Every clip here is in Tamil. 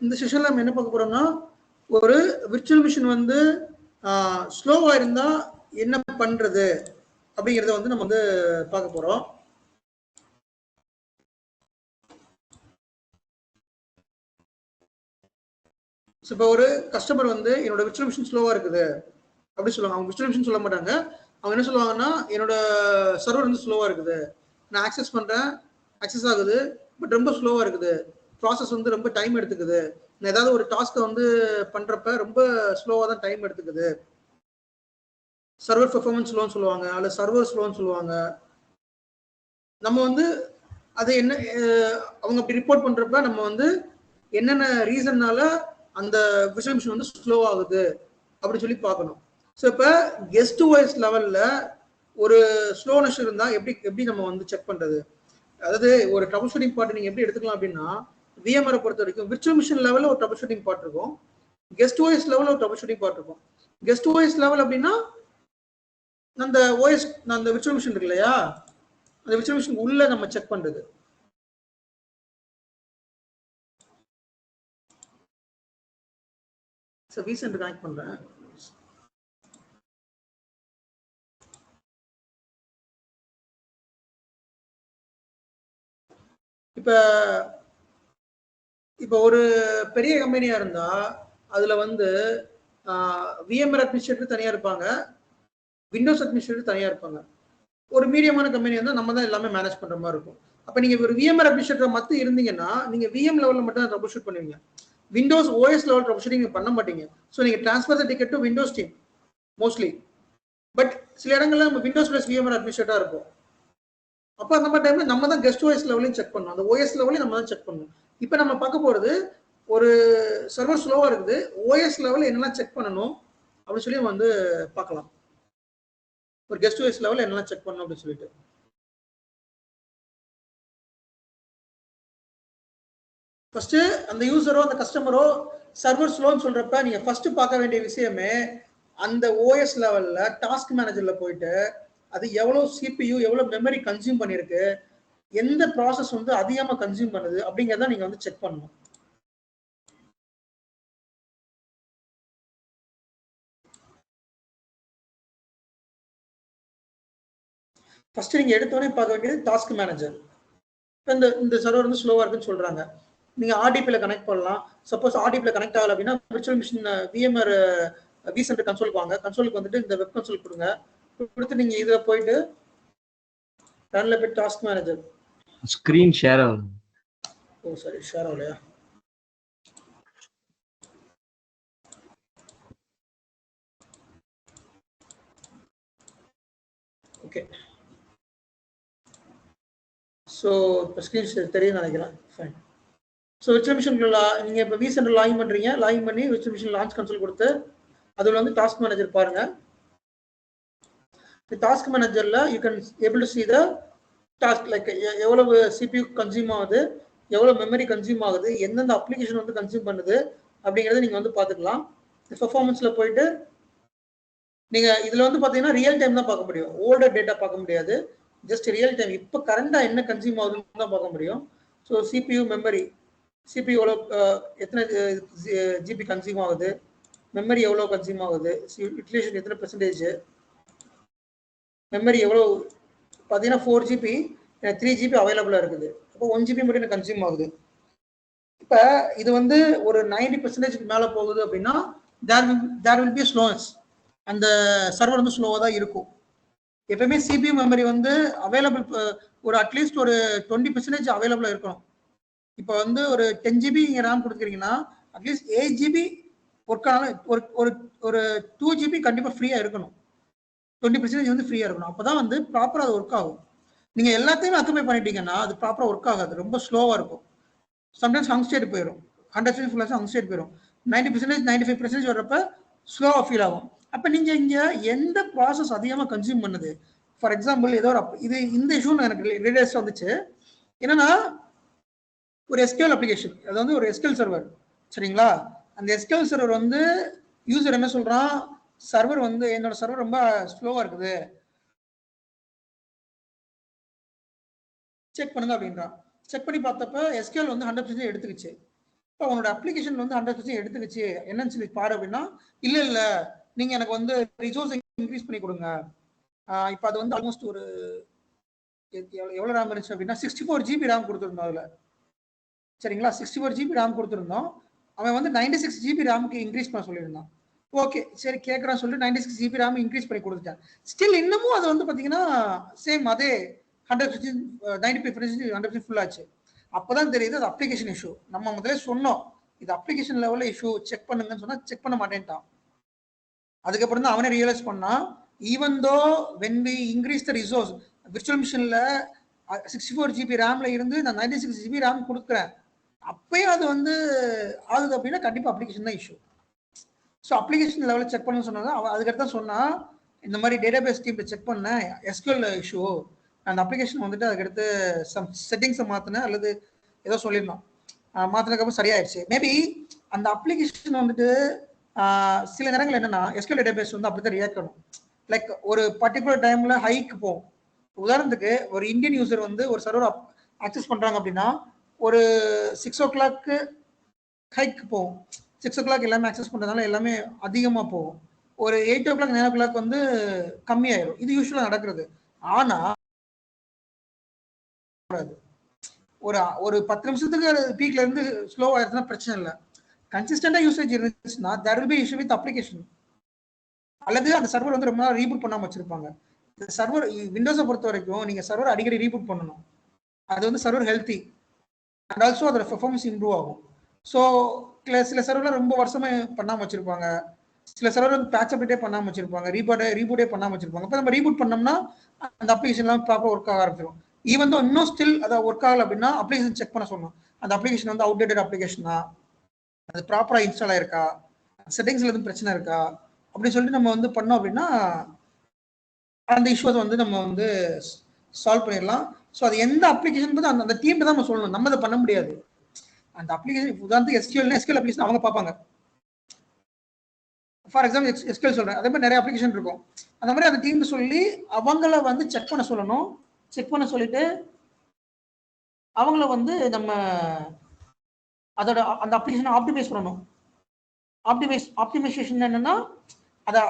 இந்த செஷன்ல நம்ம என்ன பார்க்க போறோம்னா ஒரு விர்ச்சுவல் மிஷின் வந்து ஸ்லோவா இருந்தா என்ன பண்றது அப்படிங்கறத வந்து நம்ம வந்து பார்க்க போறோம். இப்போ ஒரு கஸ்டமர் வந்து என்னோட விர்ச்சுவல் மிஷின் ஸ்லோவா இருக்குது அப்படி சொல்லுவாங்க. அவங்க விர்ச்சுவல் மிஷின் சொல்ல மாட்டாங்க. அவங்க என்ன சொல்லுவாங்கன்னா என்னோட சர்வர் வந்து ஸ்லோவா இருக்குது, நான் ஆக்சஸ் பண்றேன், ஆக்சஸ் ஆகுது, பட் ரொம்ப ஸ்லோவா இருக்குது, ப்ராசஸ் வந்து ரொம்ப டைம் எடுத்துக்குது, நான் ஏதாவது ஒரு டாஸ்க்கை வந்து பண்றப்ப ரொம்ப ஸ்லோவா தான் டைம் எடுத்துக்குது, சர்வர் பெர்ஃபார்மன்ஸ் ஸ்லோன்னு சொல்லுவாங்க, அல்ல சர்வர் ஸ்லோன்னு சொல்லுவாங்க. நம்ம வந்து அது என்ன அவங்க அப்படி ரிப்போர்ட் பண்றப்ப நம்ம வந்து என்னென்ன ரீசன்னால அந்த விர்ச்சுவல் மிஷின் வந்து ஸ்லோ ஆகுது அப்படின்னு சொல்லி பார்க்கணும். ஸோ இப்போ கெஸ்ட் வாய்ஸ் லெவல்ல ஒரு ஸ்லோனஸ் இருந்தா எப்படி நம்ம வந்து செக் பண்றது? அதாவது ஒரு ட்ரபிள் ஷூட்டிங் பார்ட் நீங்க எப்படி எடுத்துக்கலாம் அப்படின்னா, விஎம்ஆரை பொறுத்த வரைக்கும் விர்ச்சுவல் மிஷின் லெவலில் ஒரு ட்ரபிள் ஷூட்டிங் பார்ட் இருக்கும், கெஸ்ட் ஓஎஸ் லெவலில் ஒரு ட்ரபிள் ஷூட்டிங் பார்ட் இருக்கும். கெஸ்ட் ஓஎஸ் லெவல் அப்படின்னா அந்த ஓஎஸ் அந்த விர்ச்சுவல் மிஷின் இருக்கு இல்லையா, அந்த விர்ச்சுவல் மிஷின் உள்ள நம்ம செக் பண்றது. ஸோ விசென்ட் கனெக்ட் பண்றேன். இப்போ ஒரு பெரிய கம்பெனியா இருந்தா அதுல வந்து விஎம்ஆர் அட்மினிஸ்ட்ரேட்டர் தனியா இருப்பாங்க, விண்டோஸ் அட்மினிஸ்ட்ரேட்டர் தனியா இருப்பாங்க. ஒரு மீடியமான கம்பெனி வந்து நம்ம தான் எல்லாமே மேனேஜ் பண்ற மாதிரி இருக்கும். அப்ப நீங்க ஒரு விஎம்ஆர் அட்மினிஸ்ட்ரேட்டர் மட்டும் இருந்தீங்கன்னா நீங்க விஎம் லெவல்ல மட்டும் தான் ட்ரபிள் ஷூட் பண்ணுவீங்க, Windows OS level trouble shooting பண்ண மாட்டீங்க. ஸோ நீங்க transfer the ticket to Windows team mostly. But சில இடங்கள்ல நம்ம விண்டோஸ் பிளஸ் விஎம்ஆர் அட்மினிஸ்ட்ரேட்டரா இருக்கும். அப்போ அந்த மாதிரி டைம்ல நம்ம தான் கெஸ்ட் ஓஎஸ் லெவலையும் செக் பண்ணணும், அந்த ஓஎஸ் லெவலையும் நம்ம தான் செக் பண்ணணும். இப்போ நம்ம பார்க்க போறது ஒரு சர்வர் ஸ்லோவா இருக்குது, ஓஎஸ் லெவல் என்னெல்லாம் செக் பண்ணணும் அப்படின்னு சொல்லி நம்ம வந்து பார்க்கலாம். ஒரு கெஸ்ட் ஓஎஸ் லெவல் என்னெல்லாம் செக் பண்ணணும் அப்படின்னு சொல்லிட்டு ஃபர்ஸ்ட் அந்த யூசரோ அந்த கஸ்டமரோ சர்வர் ஸ்லோன்னு சொல்றப்ப நீங்க ஃபர்ஸ்ட் பார்க்க வேண்டிய விஷயமே அந்த ஓஎஸ் லெவல்ல டாஸ்க் மேனேஜர்ல போயிட்டு அது எவ்வளவு சிபியு எவ்வளவு மெமரி கன்சியூம் பண்ணிருக்கு, எந்த ப்ராசஸ் வந்து அதிகமா கன்சியூம் பண்ணுது அப்படிங்கறத நீங்க வந்து செக் பண்ணணும். ஃபர்ஸ்ட் நீங்க எடுத்தோடனே பார்க்க வேண்டியது டாஸ்க் மேனேஜர். இந்த சர்வர் வந்து ஸ்லோவா இருக்குன்னு சொல்றாங்க, நீங்க ஆர்டிபில கனெக்ட் பண்ணலாம். சப்போஸ் ஆர்டிபில கனெக்ட் ஆகல அப்படின்னா விர்ச்சுவல் மிஷின் விஎம்ஆர் விசென்ட் கன்சோலுக்கு வாங்க, கன்சோலுக்கு வந்துட்டு இந்த வெப் கன்சோல் கொடுங்க, கொடுத்து நீங்க இதுல போயிட்டு ரன்ல போய் டாஸ்க் மேனேஜர் ஸ்கிரீன் ஷேர் ஆகும். ஓ சரி, ஷேர் ஆகலையா? ஓகே, ஸோ இப்போ ஸ்கிரீன் ஷேர் தெரியும் நினைக்கிறேன். ஃபைன். ஸோ விர்ச்சுவல் மிஷின்ல நீங்கள் இப்போ விசென்ட் லாகின் பண்ணுறீங்க, லாகின் பண்ணி விர்ச்சுவல் மிஷின் லான்ச் கன்சோல் கொடுத்து அதில் வந்து டாஸ்க் மேனேஜர் பாருங்க. இந்த டாஸ்க் மேனேஜரில் you can able to see the task, like எவ்வளவு சிபியூ கன்சியூம் ஆகுது, எவ்வளோ மெமரி கன்சியூம் ஆகுது, எந்தெந்த அப்ளிகேஷன் வந்து கன்சியூம் பண்ணுது அப்படிங்கிறத நீங்கள் வந்து பார்த்துக்கலாம். பெர்ஃபார்மன்ஸில் போயிட்டு நீங்கள் இதில் வந்து பார்த்தீங்கன்னா ரியல் டைம் தான் பார்க்க முடியும், ஓல்டர் டேட்டா பார்க்க முடியாது, ஜஸ்ட் ரியல் டைம் இப்போ கரண்டாக என்ன கன்சியூம் ஆகுதுன்னு தான் பார்க்க முடியும். ஸோ சிபியூ மெமரி, சிபியூ எவ்வளோ எத்தனை ஜிபி கன்சியூம் ஆகுது, மெமரி எவ்வளோ கன்சியூம் ஆகுது, யூட்டிலைசேஷன் எத்தனை பெர்சன்டேஜ், மெமரி எவ்வளோ பார்த்தீங்கன்னா 4 GB 3 GB அவைலபிளாக இருக்குது, அப்போ 1 GB மட்டும் எனக்கு கன்சியூம் ஆகுது. இப்போ இது வந்து ஒரு 90% மேலே போகுது அப்படின்னா தேர் வில் பி ஸ்லோனஸ், அந்த சர்வர் வந்து ஸ்லோவாக தான் இருக்கும். எப்பவுமே சிபியூ மெமரி வந்து அவைலபிள் ஒரு அட்லீஸ்ட் ஒரு 20% அவைலபிளாக இருக்கணும். இப்போ வந்து ஒரு 10 GB நீங்கள் ரேம் கொடுக்குறீங்கன்னா அட்லீஸ்ட் 8 GB ஒர்க் ஆனாலும் ஒரு 2 GB கண்டிப்பாக ஃப்ரீயாக இருக்கணும், 20% வந்து ஃப்ரீயாக இருக்கணும். அப்போ தான் வந்து ப்ராப்பராக அது ஒர்க் ஆகும். நீங்கள் எல்லாத்தையுமே அக்குபை பண்ணிட்டீங்கன்னா அது ப்ராப்பராக ஒர்க் ஆகாது, ரொம்ப ஸ்லோவாக இருக்கும். சம்டைம்ஸ் ஹங் ஸ்டேட் போயிடும், 100% ஃபுல்லாக ஹங் ஸ்டேட் போயிடும், 90% 95% வர்றப்ப ஸ்லோவாக ஃபீல் ஆகும். அப்போ நீங்கள் இங்கே எந்த ப்ராசஸ் அதிகமாக கன்சியூம் பண்ணுது, ஃபார் எக்ஸாம்பிள் ஏதோ இது இந்த இஷ்யூன்னு எனக்கு லேட்டஸ்ட் வந்துச்சு. என்னன்னா ஒரு எஸ்கியூஎல் அப்ளிகேஷன், அது வந்து ஒரு எஸ்கியூஎல் சர்வர், சரிங்களா? அந்த எஸ்கியூஎல் சர்வர் வந்து யூசர் என்ன சொல்றான், சர்வர் வந்து என்னோட சர்வர் ரொம்ப ஸ்லோவா இருக்குது, செக் பண்ணுங்க அப்படின்றான். செக் பண்ணி பார்த்தப்ப எஸ்கியூஎல் வந்து 100% எடுத்துக்கிச்சு. இப்போ உன்னோட அப்ளிகேஷன் வந்து 100% எடுத்துக்கிச்சு என்னன்னு சொல்லி பாரு அப்படின்னா, இல்லை நீங்கள் எனக்கு வந்து ரிசோர்ஸ் இன்க்ரீஸ் பண்ணி கொடுங்க. இப்போ அது வந்து ஆல்மோஸ்ட் ஒரு எவ்வளோ ரேம் இருந்துச்சு அப்படின்னா 64 GB ரேம் கொடுத்துருந்தோம் அதில். சரிங்களா, 64 GB ரேம் கொடுத்துருந்தோம். அவன் வந்து 96 GB ரேமுக்கு இன்க்ரீஸ் பண்ண சொல்லியிருந்தான். ஓகே சரி கேட்குறான்னு சொல்லிட்டு 96 GB ரேம் இன்க்ரீஸ் பண்ணி கொடுத்துட்டேன். ஸ்டில் இன்னமும் அது வந்து பார்த்தீங்கன்னா சேம் அதே 100% 95% 100% ஃபுல் ஆச்சு. அப்போதான் தெரியுது அது அப்ளிகேஷன் இஷ்யூ. நம்ம முதல்ல சொன்னோம் இது அப்ளிகேஷன் லெவலில் இஷ்யூ, செக் பண்ணுங்கன்னு சொன்னால் செக் பண்ண மாட்டேன்ட்டான். அதுக்கப்புறம் தான் அவனே ரியலைஸ் பண்ணா, even though when we increase the resource virtual மிஷினில் 64 GB ரேம்ல இருந்து நான் 96 GB ரேம் கொடுக்குறேன், அப்பயும் அது வந்து ஆகுது அப்படின்னா கண்டிப்பாக அப்ளிகேஷன் தான் இஷ்யூ. ஸோ அப்ளிகேஷன் லெவலில் செக் பண்ணணும்னு சொன்னாங்க. அதுக்கடுத்து தான் சொன்னால் இந்த மாதிரி டேட்டாபேஸ் டீமில் செக் பண்ணேன் எஸ்கியூஎல் இஷ்யூ, அந்த அப்ளிகேஷன் வந்துட்டு அதுக்கடுத்து சம் செட்டிங்ஸை மாற்றினேன் அல்லது ஏதோ சொல்லியிருந்தோம், மாற்றினதுக்கப்புறம் சரியாயிடுச்சு. மேபி அந்த அப்ளிகேஷன் வந்துட்டு சில நேரங்கள் என்னன்னா எஸ்கியூஎல் டேட்டாபேஸ் வந்து அப்படி தான் ரியாக்ட் பண்ணும். லைக் ஒரு பர்டிகுலர் டைமில் ஹைக்கு போகும். உதாரணத்துக்கு ஒரு இந்தியன் யூசர் வந்து ஒரு சர்வர் ஆக்சஸ் பண்ணுறாங்க அப்படின்னா ஒரு 6 o'clock ஹைக்கு போகும். 6 o'clock எல்லாமே ஆக்சஸ் பண்ணுறதுனால எல்லாமே அதிகமாக போகும். ஒரு 8 o'clock 9 o'clock வந்து கம்மியாயிடும். இது யூஸ்வலாக நடக்கிறது. ஆனால் ஒரு 10 நிமிஷத்துக்கு பீக்ல இருந்து ஸ்லோ ஆயிருச்சுன்னா பிரச்சனை இல்லை. கன்சிஸ்டண்டா யூசேஜ் இருந்துச்சுன்னா there will be issue with application. அல்லது அந்த சர்வர் வந்து ரொம்ப நாள் ரீபூட் பண்ணாமல் வச்சிருப்பாங்க. சர்வர் விண்டோஸை பொறுத்த வரைக்கும் நீங்க சர்வர் அடிக்கடி ரீபூட் பண்ணணும். அது வந்து சர்வர் ஹெல்த்தி அண்ட் ஆல்சோ அதோட பெர்ஃபார்மன்ஸ் இம்ப்ரூவ் ஆகும். ஸோ சில சர்வர்லாம் ரொம்ப வருஷமே பண்ணாமல் வச்சிருப்பாங்க, சில சர்வர் வந்து பேட்ச் அப்டேட்டே பண்ணாமல் வச்சிருப்பாங்க, ரீபூட்டே பண்ணாமல் வச்சிருப்பாங்க. இப்போ நம்ம ரீபூட் பண்ணோம்னா அந்த அப்ளிகேஷன்லாம் ப்ராப்பராக ஒர்க் ஆக ஆரம்பிச்சிடும். ஈவன் தான் இன்னும் ஸ்டில் அதை ஒர்க் ஆகலை அப்படின்னா அப்ளிகேஷன் செக் பண்ண சொல்லணும். அந்த அப்ளிகேஷன் வந்து அவுடேட்டட் அப்ளிகேஷனா, அது ப்ராப்பராக இன்ஸ்டால் ஆயிருக்கா, செட்டிங்ஸ்ல எதுவும் பிரச்சனை இருக்கா அப்படின்னு சொல்லிட்டு நம்ம வந்து பண்ணோம் அப்படின்னா அந்த இஷ்யூஸ் வந்து நம்ம வந்து சால்வ் பண்ணிடலாம். ஸோ அது எந்த அப்ளிகேஷன் அந்த டீம் தான் நம்ம சொல்லணும், நம்ம அதை பண்ண முடியாது. அந்த அப்ளிகேஷன் உதாரணத்துக்கு எஸ்கியூஎல் அப்ளிகேஷன் அவங்க பார்ப்பாங்க. ஃபார் எக்ஸாம்பிள் எஸ்கியூஎல் சொல்றேன், அதே மாதிரி நிறைய அப்ளிகேஷன் இருக்கும். அந்த மாதிரி அந்த டீம் சொல்லி அவங்கள வந்து செக் பண்ண சொல்லணும். செக் பண்ண சொல்லிட்டு அவங்கள வந்து நம்ம அதோட அந்த அப்ளிகேஷனை ஆப்டிமைஸ் பண்ணணும். ஆப்டிமைசேஷன் என்னன்னா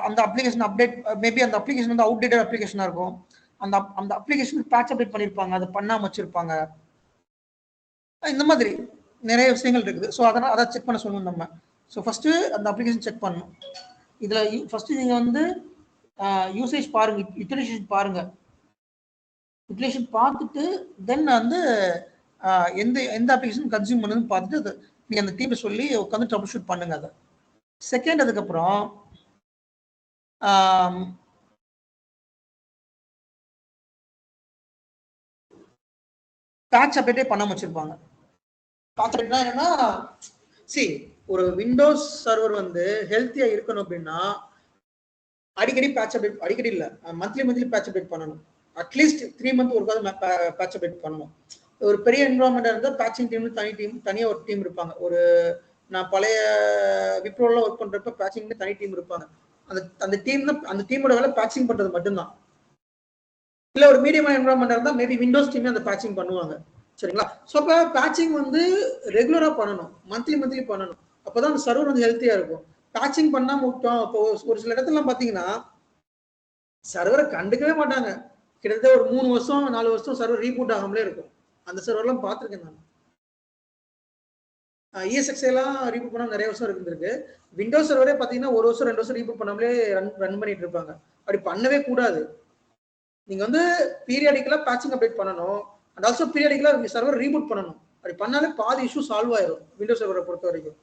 அந்த அப்ளிகேஷன் அப்டேட், மேபி அந்த அப்ளிகேஷன் வந்து அவுடேட்டட் அப்ளிகேஷனா இருக்கும். அந்த அப்ளிகேஷன் பேட்ச் அப்டேட் பண்ணியிருப்பாங்க, அதை பண்ணாம வச்சிருப்பாங்க. இந்த மாதிரி நிறைய விஷயங்கள் இருக்குது. ஸோ அதனால் அதை செக் பண்ண சொல்லணும் நம்ம. ஸோ ஃபர்ஸ்ட் அந்த அப்ளிகேஷன் செக் பண்ணணும். இதுல ஃபர்ஸ்ட் நீங்க வந்து யூசேஜ் பாருங்க, யூட்டிலைசேஷன் பாருங்க. யூட்டிலைசேஷன் பார்த்துட்டு தென் வந்து எந்த அப்ளிகேஷன் கன்சியூம் பண்ணுதுன்னு பார்த்துட்டு நீங்க அந்த டீமை சொல்லி உட்காந்து ட்ரபிள் ஷூட் பண்ணுங்க. அதை செகண்ட் அதுக்கப்புறம் பேட்ச் அப்டேட்டே பண்ணாம வச்சிருப்பாங்க. பேட்ச் அப்டேட்னா என்னன்னா, ஒரு விண்டோஸ் சர்வர் வந்து ஹெல்த்தியா இருக்கணும் அப்படின்னா அடிக்கடி பேட்ச் அப்டேட், அடிக்கடி இல்லை மந்த்லி பேட்ச் அப்டேட் பண்ணணும். அட்லீஸ்ட் 3 month ஒருக்காவது பேட்ச் அப்டேட் பண்ணணும். ஒரு பெரிய என்வரான்மெண்டா இருந்தால் பேட்சிங் டீம் தனியாக ஒரு டீம் இருப்பாங்க. ஒரு நான் பழைய விப்ரோலாம் ஒர்க் பண்றப்ப பேட்சிங் தனி டீம் இருப்பாங்க. அந்த டீமோட வேலை பேட்சிங் பண்றது மட்டும்தான். இல்ல ஒரு மீடியமான என்வரான்மெண்டா இருந்தா மேபி விண்டோஸ் டீமே அந்த பேட்சிங் பண்ணுவாங்க. சரிங்களா? ஸோ அப்போ பேட்சிங் வந்து ரெகுலரா பண்ணணும், மந்த்லி பண்ணணும். அப்போதான் அந்த சர்வர் வந்து ஹெல்த்தியா இருக்கும். பேட்சிங் பண்ணாம விட்டோம், இப்போ ஒரு சில இடத்துல பாத்தீங்கன்னா சர்வரை கண்டுக்கவே மாட்டாங்க. கிட்டத்தட்ட ஒரு 3 வருஷம் 4 வருஷம் சர்வர் ரீபூட் ஆகாமலே இருக்கும். அந்த சர்வர்லாம் பார்த்துருக்கேன் நான். ESX எல்லாம் ரீபூட் பண்ணா நிறைய வருஷம் இருந்திருக்கு. விண்டோஸ் சர்வரே பாத்தீங்கன்னா 1 வருஷம் 2 வருஷம் ரீபூட் பண்ணாமலே ரன் பண்ணிட்டு இருப்பாங்க. அப்படி பண்ணவே கூடாது. நீங்க வந்து பீரியாடிக்கலா பேட்சிங் அப்டேட் பண்ணணும் அண்ட் ஆல்சோ பீரியாடிக்கலா சர்வர் ரீபூட் பண்ணணும். அப்படி பண்ணாலே பாதி இஷ்யூ சால்வ் ஆயிரும் விண்டோஸ் சர்வரை பொறுத்த வரைக்கும்.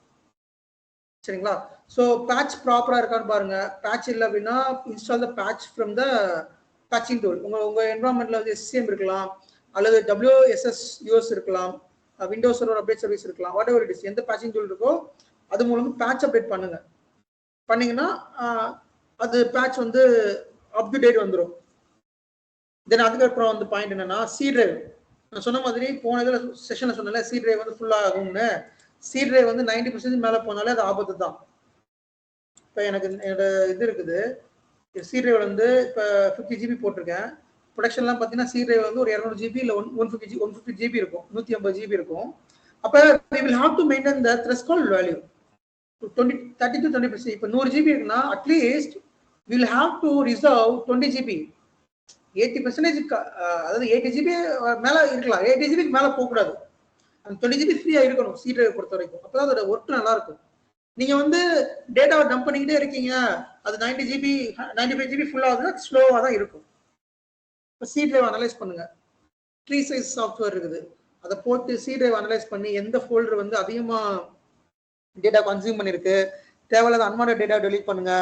சரிங்களா? ஸோ பேட்ச் ப்ராப்பரா இருக்கான்னு பாருங்க. பேட்ச் இல்லை அப்படின்னா install the patch from the patching tool. உங்க என்வரான்மெண்ட்ல வந்து SCM இருக்கலாம் அல்லது WSS இருக்கலாம், விண்டோஸ் சர்வர் அப்டேட் சர்வீஸ் இருக்கலாம், வாட் எவர் இட் இஸ். எந்த பேட்சிங் டூல் இருக்கோ அது மூலமா பேட்ச் அப்டேட் பண்ணுங்க. பண்ணீங்கன்னா அது பேட்ச் வந்து அப் டு டேட் வந்துடும். தென் அதுக்கப்புறம் வந்து பாயிண்ட் என்னன்னா சி டிரைவ். நான் சொன்ன மாதிரி போன இதில் செஷன்ல சொன்னல சி டிரைவ் வந்து ஃபுல்லா ஆகும்னு. சி டிரைவ் வந்து 90% மேலே போனாலே அது ஆபத்து தான். இப்போ எனக்கு என்னோட இது இருக்குது, சி டிரைவ் வந்து இப்போ 50 GB போட்டிருக்கேன். ப்ரொடக்ஷன்லாம் பார்த்தீங்கன்னா சி டிரைவ் வந்து ஒரு 200 GB இல்லை 150 GB இருக்கும், 150 GB இருக்கும். அப்ப we will have to maintain the threshold value 30 to 20%. இப்ப 100 GB இருக்குன்னா at least will have to reserve 20 GB. 80% அதாவது 80 GB மேல இருக்கலாம், 80 GB மேல போக கூடாது. அந்த 20 GB ஃப்ரீயா இருக்கணும் சி டிரைவ் பொறுத்த வரைக்கும். அப்பதான் அதோட ஒர்க் நல்லா இருக்கும். நீங்க வந்து டேட்டாவை டம்ப் பண்ணிக்கிட்டே இருக்கீங்க, அது 90 GB 95 GB ஃபுல் ஆகுதுன்னா ஸ்லோவா தான் இருக்கும். இப்போ சி டிரைவ் அனலைஸ் பண்ணுங்க, ட்ரீ சைஸ் சாஃப்ட்வேர் இருக்குது, அதை போட்டு சி டிரைவ் அனலைஸ் பண்ணி எந்த ஃபோல்டர் வந்து அதிகமா டேட்டா கன்சியூம் பண்ணிருக்கு, தேவையில்லாத அன்வான்ட் டேட்டா டெலீட் பண்ணுங்க,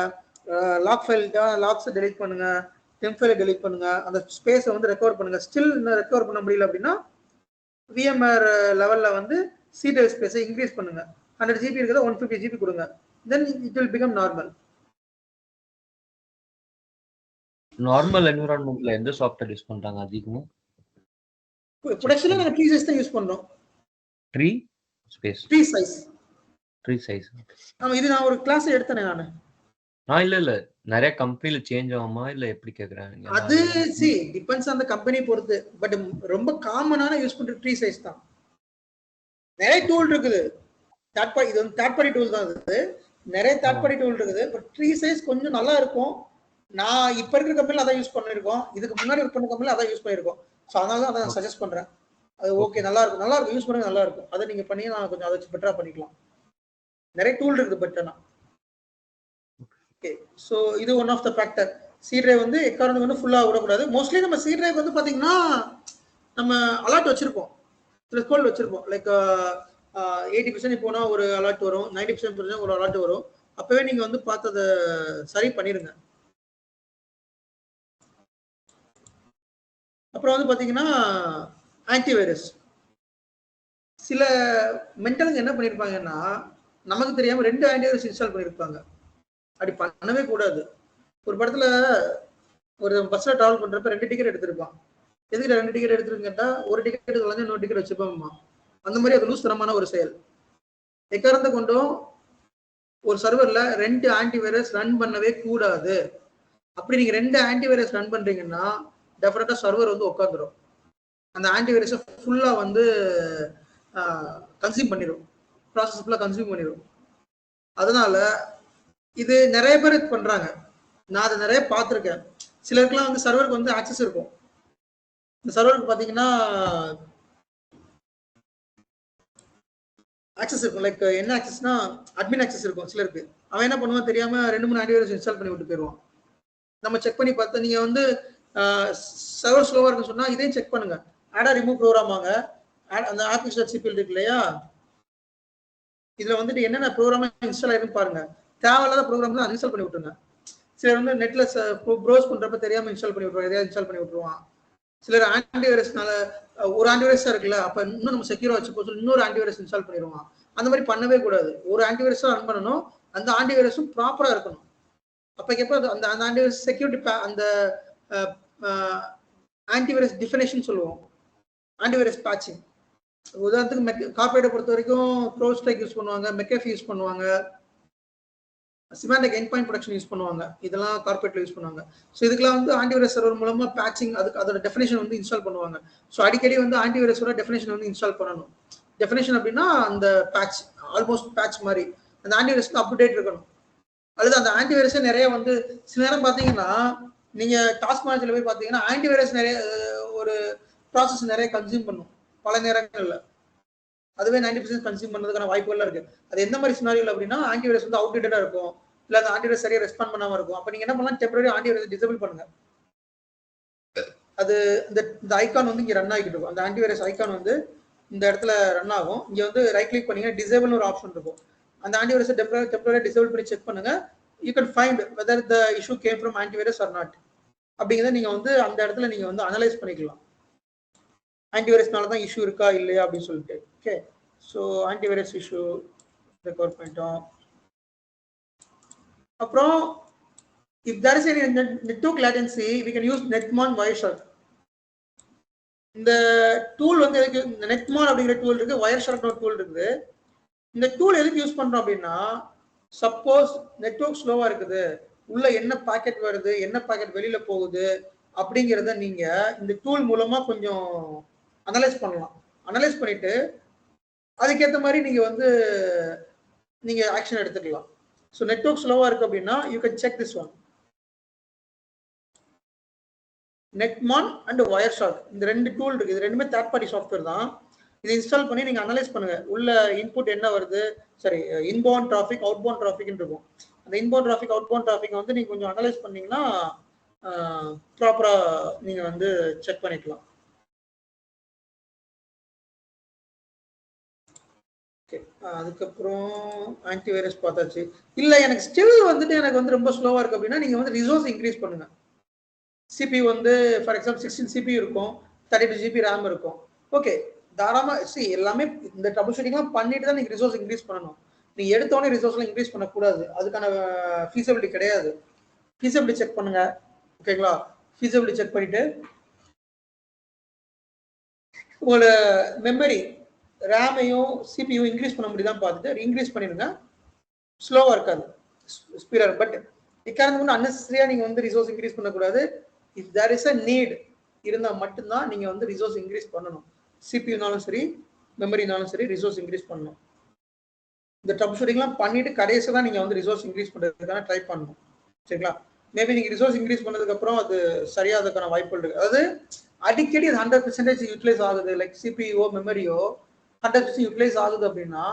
லாக் ஃபைல் லாக்ஸை டெலீட் பண்ணுங்க, டெம்ப் ஃபைலை டெலீட் பண்ணுங்க, அந்த ஸ்பேஸை வந்து ரெக்கவர் பண்ணுங்க. ஸ்டில் ரெக்கவர் பண்ண முடியல அப்படின்னா விஎம்ஆர் லெவல்ல வந்து சி டிரைவ் ஸ்பேஸை இன்க்ரீஸ் பண்ணுங்க. 100 GB இருக்கிறத 150 GB கொடுங்க. Then it will become normal. Normal என்விரான்மெண்ட்ல எந்த சாஃப்ட்வேர் யூஸ் பண்றாங்க அதிகமா? ப்ரொடக்ஷன்ல நாங்க ட்ரீ சைஸ் தான் யூஸ் பண்றோம். Tree space, tree size, tree size. ஆமா, இது நான் ஒரு கிளாஸ் எடுத்தேனே நானு. இல்ல நிறைய கம்பெனில சேஞ்ச் ஆகுமா இல்ல எப்படி கேக்குறாங்க? அது C depends on the company பொறுத்து. பட் ரொம்ப காமனான யூஸ் பண்ற ட்ரீ சைஸ் தான். நிறைய டூல் இருக்குது, இது வந்து தேர்ட் பார்ட்டி டூல் தான். இது நிறைய தேர்ட் பார்ட்டி டூல் இருக்குது. பட் ட்ரீ சைஸ் கொஞ்சம் நல்லா இருக்கும். நான் இப்ப இருக்கிற கம்பெனில அதான் யூஸ் பண்ணிருக்கோம், இதுக்கு முன்னாடி ஒர்க் பண்ண கம்பெனில அதான் யூஸ் பண்ணிருக்கோம். ஸோ அதனால தான் அதை சஜஸ்ட் பண்றேன். அது ஓகே, நல்லா இருக்கும் யூஸ் பண்ண நல்லா இருக்கும். அதை நீங்க பண்ணி நான் கொஞ்சம் அதை வச்சு பெட்டரா பண்ணிக்கலாம். நிறைய டூல் இருக்குது. பட் ஆனால் ஓகே, ஸோ இது one of the factor. C drive வந்து எக்காரணத்துக்கு வந்து ஃபுல்லாக விடக்கூடாது. மோஸ்ட்லி நம்ம சி டிரைவ் வந்து பார்த்தீங்கன்னா நம்ம அலர்ட் வச்சிருப்போம், த்ரெஷ்ஹோல்ட் வச்சிருப்போம். லைக் 80% போனால் ஒரு அலர்ட் வரும், 90% ஒரு அலர்ட் வரும். அப்பவே நீங்க வந்து பார்த்து அதை சரி பண்ணிடுங்க. அப்புறம் வந்து பார்த்தீங்கன்னா ஆன்டிவைரஸ். சில மென்டலுங்க என்ன பண்ணியிருப்பாங்கன்னா நமக்கு தெரியாமல் 2 ஆன்டிவைரஸ் இன்ஸ்டால் பண்ணியிருப்பாங்க. அப்படி பண்ணவே கூடாது. ஒரு படத்துல ஒரு பஸ்ல டிராவல் பண்றப்ப 2 டிக்கெட் எடுத்திருப்பான். எதுக்கு 2 டிக்கெட் எடுத்துருன்னு கேட்டா, ஒரு டிக்கெட் தொலைஞ்சு இன்னொரு டிக்கெட் வச்சுப்போம்மா. அந்த மாதிரி அது லூஸ் தரமான ஒரு செயல். எக்காரணத்தை கொண்டும் ஒரு சர்வர்ல 2 ஆன்டிவைரஸ் ரன் பண்ணவே கூடாது. அப்படி நீங்க 2 ஆன்டிவைரஸ் ரன் பண்றீங்கன்னா டெஃபினட்டா சர்வர் வந்து உட்காந்துரும். அந்த ஆன்டிவைரஸை ஃபுல்லா வந்து கன்சியூம் பண்ணிடும், ப்ராசஸ் ஃபுல்லா கன்சியூம் பண்ணிடும். அதனால இது நிறைய பேர் பண்றாங்க, நான் அதை நிறைய பார்த்துருக்கேன். சிலருக்குலாம் வந்து சர்வருக்கு வந்து ஆக்சஸ் இருக்கும். இந்த சர்வருக்கு பார்த்தீங்கன்னா ஆக்சஸ் இருக்கும். லைக் என்ன ஆக்சஸ்னா அட்மின் ஆக்சஸ் இருக்கும் சிலருக்கு. அவன் என்ன பண்ணுவான் தெரியாம 2-3 ஆன்டிவைரஸ் இன்ஸ்டால் பண்ணி விட்டு போயிடுவான். நம்ம செக் பண்ணி பார்த்தா நீங்க வந்து சர்வர் ஸ்லோவா இருக்குன்னு சொன்னா இதையும் செக் பண்ணுங்க. ஆடா ரிமூவ் ப்ரோக்ராம் வாங்க, அந்த ஆர்டிஃபிஷியல் இருக்கு இல்லையா, இதுல வந்துட்டு என்னென்ன ப்ரோக்ராம் இன்ஸ்டால் ஆயிருக்குன்னு பாருங்க. தேவையில்லாத ப்ரோக்ராம்லாம் அன்இன்ஸ்டால் பண்ணி விட்டுருங்க. சிலர் வந்து நெட்ல ப்ரௌஸ் பண்றப்ப தெரியாம இன்ஸ்டால் பண்ணி விட்டுருவாங்க, எதையாவது இன்ஸ்டால் பண்ணி விட்டுருவான். சிலர் ஆன்டிவைரஸ்னால ஒரு ஆன்டிவைரஸா இருக்குல்ல, அப்ப இன்னும் நம்ம செக்யூரா வச்சு போச்சு இன்னொரு ஆன்டிவைரஸ் இன்ஸ்டால் பண்ணிடுவான். அந்த மாதிரி பண்ணவே கூடாது. ஒரு ஆன்டிவைரஸா ரன் பண்ணணும், அந்த ஆன்டிவைரஸும் ப்ராப்பரா இருக்கணும். அப்ப எப்ப அந்த ஆன்டிவைரஸ் செக்யூரிட்டி அந்த ஆன்டிவைரஸ் டிஃபினேஷன் சொல்லுவோம், ஆன்டிவைரஸ் பேட்சிங். உதாரணத்துக்கு கார்பரேட்டை பொறுத்த வரைக்கும் க்ரோஸ்ட்ரைக் யூஸ் பண்ணுவாங்க, மெக்கேஃபி யூஸ் பண்ணுவாங்க, semantic end point production use பண்ணுவாங்க. இதெல்லாம் கார்பரேட்ல யூஸ் பண்ணுவாங்க. ஸோ இதுக்கெல்லாம் வந்து ஆன்டிவைரஸ் சர்வர் மூலமா பேட்சிங், அதுக்கு அதோட டெஃபினேஷன் வந்து இன்ஸ்டால் பண்ணுவாங்க. ஸோ அடிக்கடி வந்து ஆன்டிவைரஸோட டெஃபினேஷன் வந்து இன்ஸ்டால் பண்ணணும். டெஃபினேஷன் அப்படின்னா அந்த பேட்ச், ஆல்மோஸ்ட் பேட்ச் மாதிரி அந்த ஆன்டிவைரஸ்க்கு அப்டேட் இருக்கணும். அல்லது அந்த ஆன்டிவைரஸே நிறைய வந்து சில நேரம் பார்த்தீங்கன்னா நீங்க டாஸ்க் மேனேஜர்ல போய் பார்த்தீங்கன்னா ஆன்டிவைரஸ் நிறைய ஒரு ப்ராசஸ் நிறைய கன்சியூம் பண்ணும் பல நேரங்கள்ல. அதுவே 90% கன்சியூம் பண்ணதுக்கான வாய்ப்புகள் இருக்கு. அது எந்த மாதிரி சினாரியோல அப்படின்னா ஆன்டிவைரஸ் வந்து அவுட்டேட்டடா இருக்கும், இல்ல அந்த ஆன்டிவைரஸ் சரியா ரெஸ்பாண்ட் பண்ணாம இருக்கும். அப்ப நீங்க என்ன பண்ணலாம், டெம்பரரி ஆன்டிவைரஸ் டிசேபிள் பண்ணுங்க. அது இந்த ஐகான் வந்து இங்க ரன் ஆகிட்டு இருக்கும். அந்த ஆன்டிவைரஸ் ஐகான் வந்து இந்த இடத்துல ரன் ஆகும். இங்க வந்து ரைட் கிளிக் பண்ணீங்கன்னா டிசேபிள்னு ஒரு ஆப்ஷன் இருக்கும். அந்த ஆன்டிவைரஸை டெம்பரரி டிசேபிள் பண்ணி செக் பண்ணுங்க. You can find whether the issue came from antivirus or not. அப்படிங்கிறத நீங்க வந்து அந்த இடத்துல நீங்க வந்து அனலைஸ் பண்ணிக்கலாம், ஆன்டிவைரஸ்னால தான் இஷ்யூ இருக்கா இல்லையா அப்படின்னு சொல்லிட்டு. Okay, so antivirus issue record பண்ணிட்டோம். அப்புறம் if there is any network latency we can use netmon wireshark. இந்த டூல் வந்து எதுக்கு, இந்த netmon அப்படிங்கிற டூல் இருக்கு, wireshark டூல் இருக்குது. இந்த டூல் எதுக்கு யூஸ் பண்றோம் அப்படின்னா, சப்போஸ் நெட்வொர்க் ஸ்லோவா இருக்குது, உள்ள என்ன பாக்கெட் வருது, என்ன பாக்கெட் வெளியில போகுது அப்படிங்கிறத நீங்க இந்த டூல் மூலமா கொஞ்சம் அனலைஸ் பண்ணலாம். அனலைஸ் பண்ணிட்டு அதுக்கேற்ற மாதிரி நீங்க வந்து நீங்க ஆக்ஷன் எடுத்துக்கலாம். ஸோ நெட்வொர்க் ஸ்லோவா இருக்கு அப்படின்னா you can check this one. Netmon and Wireshark இந்த 2 டூல் இருக்கு. இது ரெண்டுமே தேர்ட் பார்ட்டி சாஃப்ட்வேர் தான். இதை இன்ஸ்டால் பண்ணி நீங்க அனலைஸ் பண்ணுங்க. உள்ள இன்புட் என்ன வருது, சரி இன்பவுண்ட் டிராஃபிக் அவுட்பவுண்ட் டிராஃபிக் இருக்கும். அந்த இன்பவுண்ட் டிராஃபிக் அவுட்பவுண்ட் டிராஃபிக் வந்து நீங்க கொஞ்சம் அனலைஸ் பண்ணீங்கன்னா ப்ராப்பரா நீங்க வந்து செக் பண்ணிக்கலாம். அதுக்கப்புறம் ஆன்டிவைரஸ் பார்த்தாச்சு. இல்ல எனக்கு ஸ்டில் வந்துட்டு எனக்கு வந்து ரொம்ப ஸ்லோவா இருக்கு அப்படின்னா நீங்க வந்து ரிசோர்ஸ் இன்க்ரீஸ் பண்ணுங்க. சிபி வந்து ஃபார் எக்ஸாம்பிள் 16 சிபி இருக்கும், 32 ஜிபி ரேம் இருக்கும். ஓகே, தாராளமா எல்லாமே இந்த ட்ரபிள் ஷூட்டிங்லாம் பண்ணிட்டு தான் நீங்க ரிசோர்ஸ் இன்க்ரீஸ் பண்ணணும். நீங்க எடுத்தோடனே ரிசோர்ஸ்லாம் இன்க்ரீஸ் பண்ணக்கூடாது. அதுக்கான ஃபீஸபிலிட்டி கிடையாது. ஃபீஸபிலிட்டி செக் பண்ணுங்க. ஓகேங்களா? ஃபீஸபிலிட்டி செக் பண்ணிட்டு உங்களோட மெமரி ரேமையும் சிபியும் இன்க்ரீஸ் பண்ண முடியுதான் பார்த்துட்டு இன்க்ரீஸ் பண்ணிடுங்க. ஸ்லோவா இருக்காது, ஸ்பீடா. பட் இக்காரணம் அன்னெசரியா நீங்க வந்து ரிசோர்ஸ் இன்க்ரீஸ் பண்ணக்கூடாது. If there is a need இருந்தால் மட்டும்தான் நீங்க வந்து ரிசோர்ஸ் இன்க்ரீஸ் பண்ணணும். சிபியூனாலும் சரி மெமரினாலும் சரி ரிசோர்ஸ் இன்க்ரீஸ் பண்ணணும். இந்த ட்ரபிள் ஷூட்டிங்லாம் பண்ணிட்டு கடைசியா தான் நீங்க வந்து ரிசோர்ஸ் இன்க்ரீஸ் பண்றதுக்கான ட்ரை பண்ணணும். சரிங்களா? மேபி நீங்க ரிசோர்ஸ் இன்க்ரீஸ் பண்ணதுக்கு அப்புறம் அது சரியாததுக்கான வாய்ப்புகள் இருக்கு. அதாவது அடிக்கடி 100% யூட்டிலைஸ் ஆகுது, லைக் சிபிஓ மெமரியோ 100% யூட்டிலைஸ் ஆகுது அப்படின்னா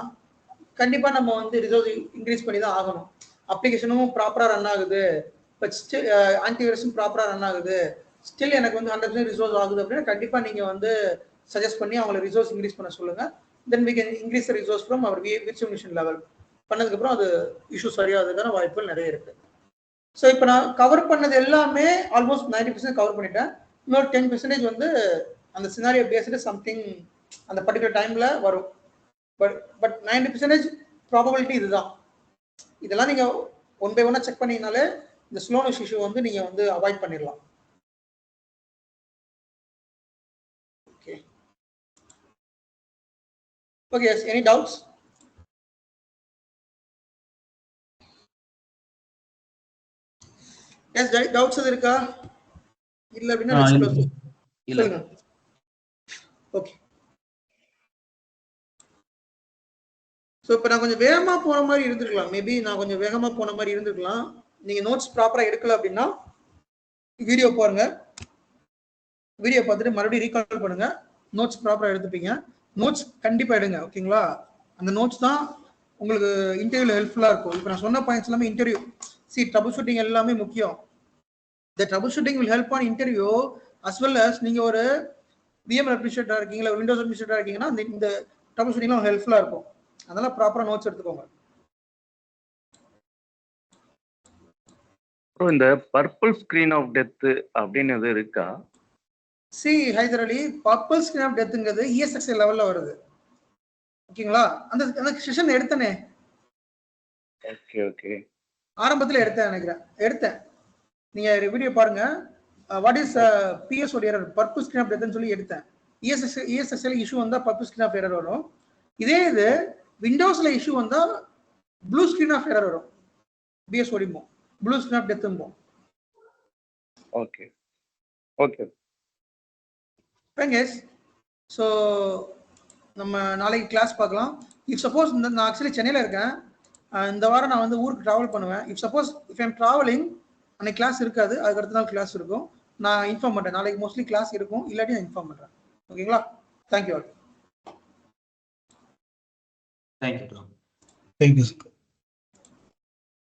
கண்டிப்பா நம்ம வந்து ரிசோர்ஸ் இன்க்ரீஸ் பண்ணி தான் ஆகணும். அப்ளிகேஷனும் ப்ராப்பரா ரன் ஆகுது, பட் ஸ்டில் ஆன்டிவைரஸும் ப்ராப்பரா ரன் ஆகுது, ஸ்டில் எனக்கு வந்து 100% ரிசோர்ஸ் ஆகுது அப்படின்னா கண்டிப்பா நீங்க வந்து சஜஸ்ட் பண்ணி அவங்களை ரிசோர்ஸ் இன்க்ரீஸ் பண்ண சொல்லுங்க. தென் we can increase the resource from our virtual machine level. பண்ணதுக்கு அப்புறம் அது இஷ்யூ சரியாகிறதுக்கான வாய்ப்புகள் நிறைய இருக்கு. ஸோ இப்போ நான் கவர் பண்ணது எல்லாமே ஆல்மோஸ்ட் 90% கவர் பண்ணிட்டேன். இன்னொரு 10% வந்து அந்த சினாரியோ பேஸ்டு சம்திங் அந்த பர்டிகுலர் டைம்ல வரும். பட் 90% ப்ராபபிலிட்டி இதுதான். இதெல்லாம் நீங்க ஒன் பை ஒன்னா செக் பண்ணீங்கனாலே இந்த ஸ்லோனஸ் இஷ்யூ வந்து நீங்க வந்து அவாய்ட் பண்ணிடலாம். Okay okay, yes, any doubts? Yes, doubts எது இருக்கா? இல்ல அப்படின்னா லெட்ஸ் க்ளோஸ். சொல்லுங்க. ஓகே, ஸோ இப்போ நான் கொஞ்சம் வேகமா போன மாதிரி இருந்திருக்கலாம். மேபி நான் கொஞ்சம் வேகமா போன மாதிரி இருந்திருக்கலாம். நீங்க நோட்ஸ் ப்ராப்பரா எடுக்கல அப்படின்னா வீடியோ பாருங்க. வீடியோ பார்த்துட்டு மறுபடியும் ரீகால் பண்ணுங்க. நோட்ஸ் ப்ராப்பரா எடுத்துப்பீங்க. நோட்ஸ் கண்டிப்பா எடுங்க. ஓகேங்களா? அந்த நோட்ஸ் தான் உங்களுக்கு இன்டர்வியூல ஹெல்ப்ஃபுல்லா இருக்கும். இப்போ நான் சொன்ன பாயிண்ட்ஸ் எல்லாமே இன்டர்வியூ ட்ரபிள் ஷூட்டிங் எல்லாமே முக்கியம். The troubleshooting will help on interview as well as நீங்க ஒரு VM அட்மினிஸ்ட்ரேட்டரா இருக்கீங்களா, விண்டோஸ் அட்மினிஸ்ட்ரேட்டரா இருக்கீங்கன்னா இந்த ட்ரபிள் ஷூட்டிங்லாம் ஹெல்ப்ஃபுல்லா இருக்கும். அதனால ப்ராப்பரா நோட்ஸ் எடுத்துக்கோங்க. இந்த பர்பிள் ஸ்கிரீன் ஆஃப் டெத் அப்படின்னு எது இருக்கா? C Hyder Ali, purple screen of டெத்ங்கிறது ESXi லெவல்ல வருது. ஓகேங்களா? அந்த செஷன் எடுத்தனே. ஓகே ஓகே, ஆரம்பத்துல எடுத்தேன். நீங்க வீடியோ பாருங்க. வாட் இஸ் PS ஓட எரர், பர்பிள் ஸ்கிரீன் ஆஃப் டெத்னு சொல்லி எடுத்தேன். ESXi இஷ்யூ வந்தா பர்பிள் ஸ்கிரீன் ஆஃப் எரர் வரும். இதே இது விண்டோஸ்ல இஷ்யூ வந்தா ப்ளூ ஸ்கிரீன் ஆஃப் எரர் வரும். BS ஓடிப்போம், ப்ளூ ஸ்கிரீன் ஆஃப் டெத்ம்போம். ஓகே ஓகே ஃப்ரெண்ட்ஸ், ஸோ நம்ம நாளைக்கு கிளாஸ் பார்க்கலாம். இஃப் சப்போஸ் நான் ஆக்சுவலி சென்னையில் இருக்கேன். இந்த வாரம் நான் வந்து ஊருக்கு ட்ராவல் பண்ணுவேன். இஃப் ஐம் ட்ராவலிங் அன்னைக்கு கிளாஸ் இருக்காது, அதுக்கு அடுத்த நாள் கிளாஸ் இருக்கும். நான் இன்ஃபார்ம் பண்ணுறேன். நாளைக்கு மோஸ்ட்லி கிளாஸ் இருக்கும், இல்லாட்டி நான் இன்ஃபார்ம் பண்ணுறேன். ஓகேங்களா? Thank you all. தேங்க்யூ. தேங்க்யூ.